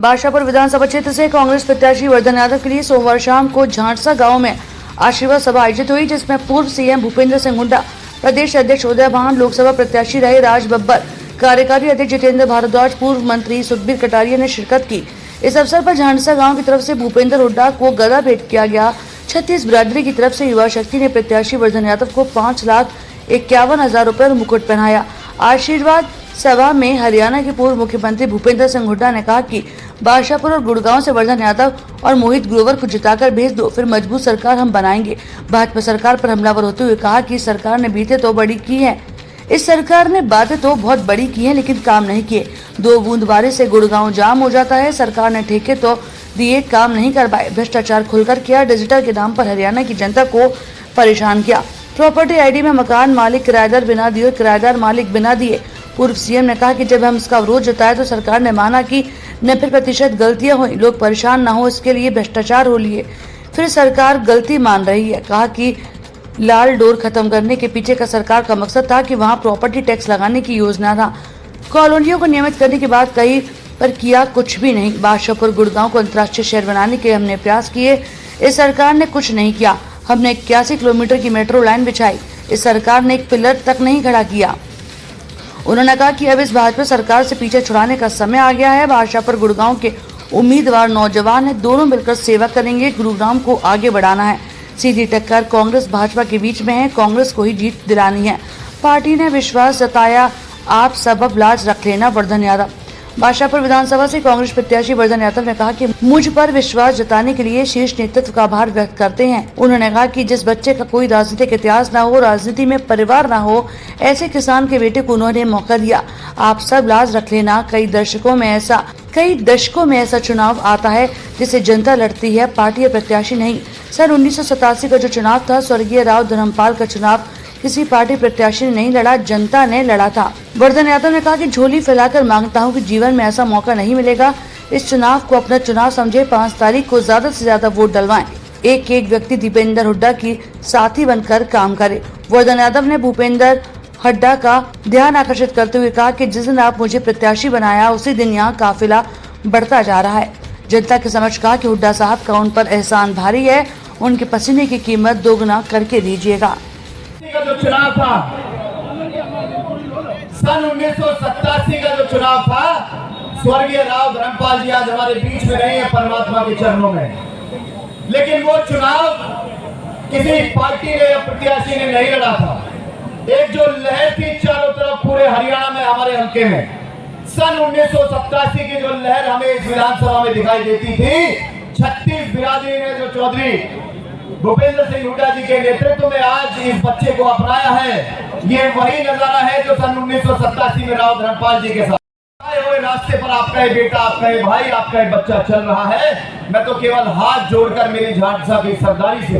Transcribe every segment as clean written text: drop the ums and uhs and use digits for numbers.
बादशाहपुर विधानसभा क्षेत्र से कांग्रेस प्रत्याशी वर्धन यादव के लिए सोमवार शाम को झांटसा गांव में आशीर्वाद सभा आयोजित हुई, जिसमें पूर्व सीएम भूपेंद्र सिंह हुड्डा, प्रदेश अध्यक्ष उदय भान, लोकसभा प्रत्याशी रहे राज बब्बर, कार्यकारी अध्यक्ष जितेंद्र भारद्वाज, पूर्व मंत्री सुखबीर कटारिया ने शिरकत की। इस अवसर पर झांटसा गांव की तरफ से भूपेंद्र हुड्डा को गदा भेंट किया गया। छत्तीस बिरादरी की तरफ से युवा शक्ति ने प्रत्याशी वर्धन यादव को 5,51,000 रुपए और मुकुट पहनाया। आशीर्वाद सभा में हरियाणा के पूर्व मुख्यमंत्री भूपेंद्र सिंह हुड्डा ने कहा कि बादशाहपुर और गुड़गांव से वर्धन यादव और मोहित ग्रोवर को जिताकर भेज दो, फिर मजबूत सरकार हम बनाएंगे। भाजपा सरकार पर हमलावर होते हुए कहा कि सरकार ने बीते तो बड़ी की है, इस सरकार ने बातें तो बहुत बड़ी की है लेकिन काम नहीं किए। 2 बूंद बारिश से गुड़गांव जाम हो जाता है। सरकार ने ठेके तो दिए, काम नहीं करवाए, भ्रष्टाचार खुलकर किया, डिजिटल के नाम पर हरियाणा की जनता को परेशान किया। प्रॉपर्टी आईडी में मकान मालिक किराएदार बिना दिए, किराएदार मालिक बिना दिए। पूर्व सीएम ने कहा कि जब हम इसका विरोध जताया तो सरकार ने माना कि 90% गलतियां हुई, लोग परेशान न हो इसके लिए भ्रष्टाचार हो लिए, फिर सरकार गलती मान रही है। कहा कि लाल डोर खत्म करने के पीछे का सरकार का मकसद था कि वहां प्रॉपर्टी टैक्स लगाने की योजना था। कॉलोनियों को नियमित करने की बात कही पर किया कुछ भी नहीं। बादशाहपुर गुड़गांव को अंतर्राष्ट्रीय शहर बनाने के हमने प्रयास किए, इस सरकार ने कुछ नहीं किया। हमने 81 किलोमीटर की मेट्रो लाइन बिछाई, इस सरकार ने एक पिलर तक नहीं खड़ा किया। उन्होंने कहा कि अब इस भाजपा सरकार से पीछे छुड़ाने का समय आ गया है। बादशाहपुर गुड़गांव के उम्मीदवार नौजवान है, दोनों मिलकर सेवा करेंगे। गुरुग्राम को आगे बढ़ाना है। सीधी टक्कर कांग्रेस भाजपा के बीच में है, कांग्रेस को ही जीत दिलानी है। पार्टी ने विश्वास जताया, आप सब अब लाज रख लेना। वर्धन यादव। बादशाहपुर विधानसभा से कांग्रेस प्रत्याशी वर्धन यादव ने कहा कि मुझ पर विश्वास जताने के लिए शीर्ष नेतृत्व का आभार व्यक्त करते हैं। उन्होंने कहा कि जिस बच्चे का कोई राजनीतिक इतिहास न हो, राजनीति में परिवार न हो, ऐसे किसान के बेटे को उन्होंने मौका दिया। आप सब लाज रख लेना। कई दशकों में ऐसा चुनाव आता है जिसे जनता लड़ती है, पार्टी या प्रत्याशी नहीं। सन 1987 का जो चुनाव था, स्वर्गीय राव धर्मपाल का चुनाव किसी पार्टी प्रत्याशी ने नहीं लड़ा, जनता ने लड़ा था। वर्धन यादव ने कहा कि झोली फैलाकर मांगता हूं कि जीवन में ऐसा मौका नहीं मिलेगा। इस चुनाव को अपना चुनाव समझे, 5 तारीख को ज्यादा से ज्यादा वोट डलवाएं। एक एक व्यक्ति दीपेंद्र हुड्डा की साथी बनकर काम करे। वर्धन यादव ने भूपेंद्र हुड्डा का ध्यान आकर्षित करते हुए कहा कि जिस दिन आप मुझे प्रत्याशी बनाया, उसी दिन यहाँ काफिला बढ़ता जा रहा है। जनता के समझ कहा कि हुड्डा साहब का उन पर एहसान भारी है, उनके पसीने की कीमत दोगुना करके दीजिएगा। का जो चुनाव था, सन 1987 का जो चुनाव था, स्वर्गीय राव धर्मपाल जी आज हमारे बीच में नहीं है, परमात्मा के चरणों में। लेकिन वो चुनाव किसी पार्टी ने या प्रत्याशी ने नहीं लड़ा था। एक जो लहर थी चारों तरफ पूरे हरियाणा में, हमारे हल्के में, सन 1987 की जो लहर हमें इस विधानसभा में दिखाई देती थी, 36 बिरादरी ने जो चौधरी भूपेंद्र सिंह हुड्डा जी के नेतृत्व में आज इस बच्चे को अपनाया है, ये वही नजारा है जो सन 1987 में राव धर्मपाल जी के साथ आए हुए रास्ते पर आपका एक बेटा, आपका एक भाई, आपका एक बच्चा चल रहा है। मैं तो केवल हाथ जोड़कर मेरी झांटसा की सरदारी से,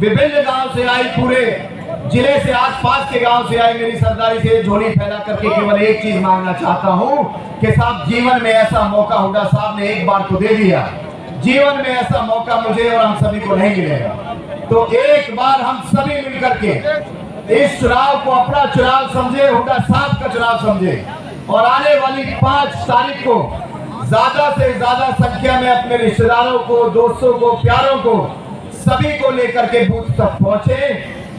विभिन्न गांव से आई, पूरे जिले से, आसपास के गांव से आई मेरी सरदारी से झोली फैला करके केवल एक चीज मांगना चाहता हूं कि साहब, जीवन में ऐसा मौका हुड्डा साहब ने एक बार तो दे दिया, जीवन में ऐसा मौका मुझे और हम सभी को नहीं मिलेगा। तो एक बार हम सभी मिलकर के इस चुनाव को अपना चुनाव समझे, हुड्डा साहब का चुनाव समझे, और आने वाली 5 तारीख को ज्यादा से ज्यादा संख्या में अपने रिश्तेदारों को, दोस्तों को, प्यारों को, सभी को लेकर के बूथ तक पहुंचे।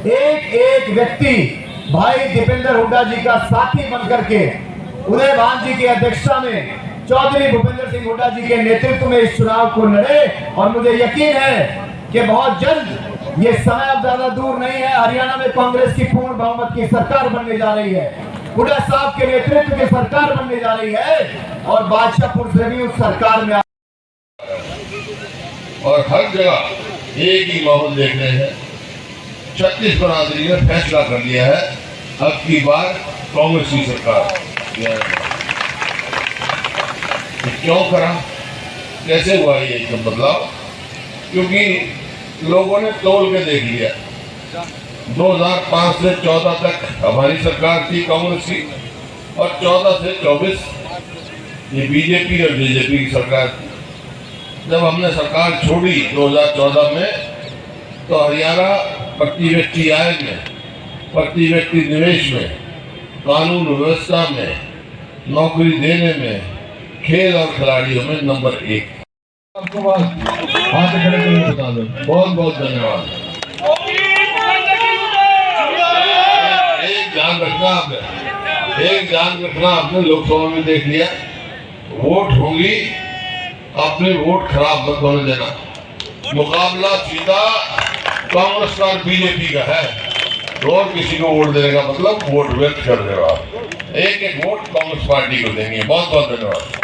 एक एक व्यक्ति भाई दीपेंद्र हुड्डा जी का साथी बनकर के उदय भान जी की अध्यक्षता में चौधरी भूपेंद्र सिंह हुड्डा जी के नेतृत्व में इस चुनाव को लड़े। और मुझे यकीन है कि बहुत जल्द, ये समय अब ज्यादा दूर नहीं है, हरियाणा में कांग्रेस की पूर्ण बहुमत की सरकार बनने जा रही है, हुड्डा साहब के नेतृत्व की सरकार बनने जा रही है, और बादशाहपुर से भी उस सरकार में और हर जगह एक ही माहौल देख रहे हैं। 36 बिरादरी ने फैसला कर लिया है, अब की बार कांग्रेस की सरकार। क्यों करा, कैसे हुआ ये एकदम बदलाव? क्योंकि लोगों ने तोल के देख लिया। 2005 से 14 तक हमारी सरकार थी कांग्रेस की, और 14 से 24 ये बीजेपी और बीजेपी की सरकार थी। जब हमने सरकार छोड़ी 2014 में, तो हरियाणा प्रति व्यक्ति आय में, प्रति व्यक्ति निवेश में, कानून व्यवस्था में, नौकरी देने में, खेल और खिलाड़ियों में नंबर 1। आपको बात हाथ खड़े करके बता दो। बहुत बहुत धन्यवाद। एक ध्यान रखना आपने लोकसभा में देख लिया, वोट होंगी, अपने वोट खराब मत होने देना। मुकाबला सीधा कांग्रेस और बीजेपी का है, और किसी को वोट देने का मतलब वोट व्यक्त कर देगा। एक एक वोट कांग्रेस पार्टी को देंगे। बहुत बहुत धन्यवाद।